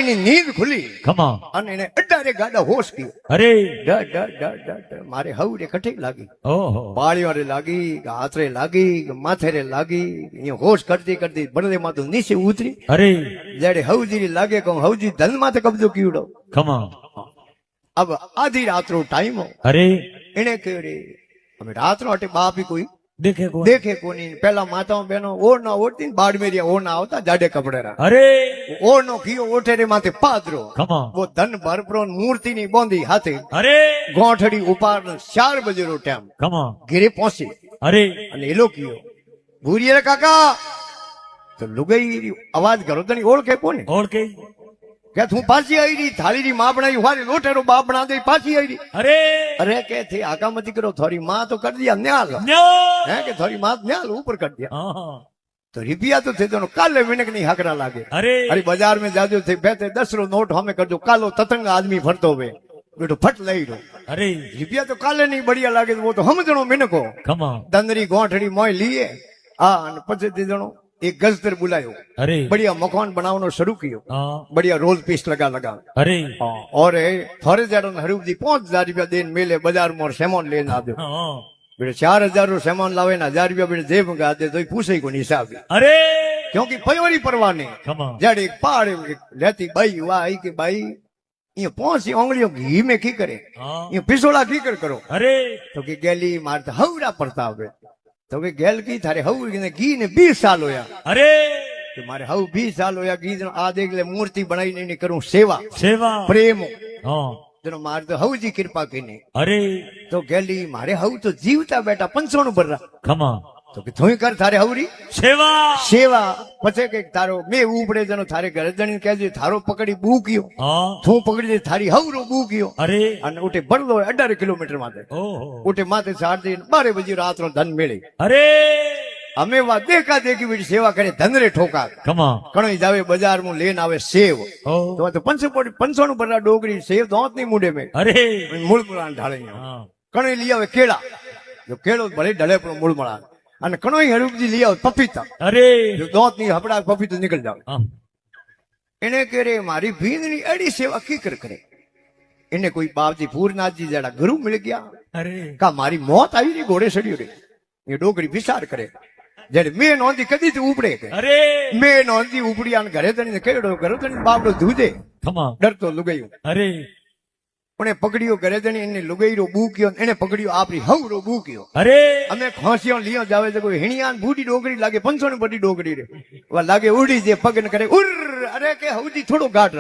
નીંદ ખુલી ખમા અને એને અડારે ગાડા હોશ ગયો. અરે મારે હવરે કઠી લાગી, ઓહો બાળીઓ લાગી, હાથરે લાગી, માથેરે લાગી, અહીંયા હોશ કરતી કરતી બરદે માં તો નીચે ઉતરી. અરે જયારે હવજી લાગે કહું હવજી ધન માથે કબજો કીવડો. ખમા अब आधी रात रो टाइम हो. અરે इने कह रे हमें रात रो अटे बाप ही कोई દેખે કોણ देखे कोनी. पहला माताओं बहनों ओढ़ ना ओढ़ती, बाड़मेरिया ओढ़ ना होता, जाडे कपड़े रहा અરે ओढ़ नो कियो ओठे रे माथे पादरो. ખમા वो धन भरप्रो मूर्ति नी बोंदी हाथे અરે गोठड़ी उपार 4 बजे रो टाइम ખમા घरे पहुंची. અરે અને એલો કયો ભૂરીએ કાકા તો લુગઈ અવાજ કરો તને ઓળખે કોને ઓળખે કે તું પાછી આવી રહી થાળી રી માં બનાવી વારે લોટેરો બાપ બના દે પાછી આવી રહી. અરે અરે કે થે આકામતી કરો થોરી માં તો કર દિયા ન્યાલ ન્યો હે કે થોરી માં ન્યાલ ઉપર कर दिया. હા तो रिपिया तो थे दोनों काले मिनक नहीं हकरा लागे. અરે अरे बाजार में जाजो थे बेटे 10 रो नोट हमें कर दो कालो ततंग आदमी फरतो हुए बेटो फट लई रो. અરે रिपिया तो काले नहीं बढ़िया लागे वो तो हम जणो मिनको ખમા दंदरी गोठड़ी मोय लिए आ અને પછી તે જણો एक गजदर बुलायो. અરે बढ़िया मकान बनावनो शुरू कियो. હા बढ़िया रोल पीस लगा लगा અરે और थोड़े जड़ो हरूप जी 5000 रुपया देन मेले बाजार में सामान लेना आ दो. હા बेटे 4000 रो सामान लावे ना 1000 रुपया बेटे जेब में दे तो पूछे को हिसाब અરે क्योंकि पयोरी परवाह नहीं. ખમા जड़ एक पहाड़ लेती बाई हुआ आई कि भाई ये 5 उंगलियों घी में की करे, હા ये पिसोड़ा की कर करो. અરે तो कि गैली मारता हवरा प्रताप है. तो कि गैल की थारे हव ने घी ने 20 साल होया અરે कि मारे हव 20 साल होया घी आ देख ले मूर्ति बनाई नहीं करूं सेवा સેવા प्रेम હા जनो मार तो हव जी कृपा की नहीं. અરે तो गैली मारे हव तो जीवता बेटा 500 भर रहा. ખમા तो कि थोई कर थारे हवरी સેવા सेवा पछे के तारो मैं उपड़े जनो थारे घर जणी कहे थारो पकड़ी बूकियो હા थू पकड़ी दे थारी हवरो बूकियो અરે અને ઉઠે બરલો 18 કિલોમીટર માથે ઓહો ઉઠે માથે 12 બજે રાત નો ધન મેળે. અરે અમે વા દેખા દેખી બીજી સેવા કરે ધનરે ઠોકા ખમા કણોઈ જાવે બજાર માં લેન આવે સેવ ઓ તો 500 ભરા ડોગરી સેવ દોત ની મુંડે में અરે મૂળ મળા ઢાળે હા કણોઈ લઈ આવે કેળા જો કેળો ભલે ઢળે પણ મૂળ મળા અને કણોઈ હરુપજી લઈ આવે પપીતા અરે જો દોત ની હપડા પપીતું નીકળ જાવે. હા એને કરે મારી ભીંદની એડી સેવા કીકર કરે. એને કોઈ બાપજી પૂરનાથજી જડા ગુરુ મિલ ગયા અરે કા મારી મોત આવી રહી ઘોડે સડ્યો રે એ ડોગરી વિચાર કરે જયારે મેં નોંધી કદી તું ઉપડે કે અરે મેં નોંધી ઉપડી આને ઘરે તને કેડો ઘરે તને બાપડો ધૂજે ખમા ડરતો લુગાયું અરે પણ એ પકડ્યો ઘરે તને એને લુગાઈરો બૂક્યો એને પકડ્યો આપણી હવરો બૂક્યો. અરે અમે ખોસિયો લીયો જાવે તો કોઈ હિણિયાન બૂટી ડોગરી લાગે 500 ની બધી ડોગરી રે લાગે ઉડી જે પગ ને કરે ઉર અરે કે હવજી થોડો ગાઢ રાખ.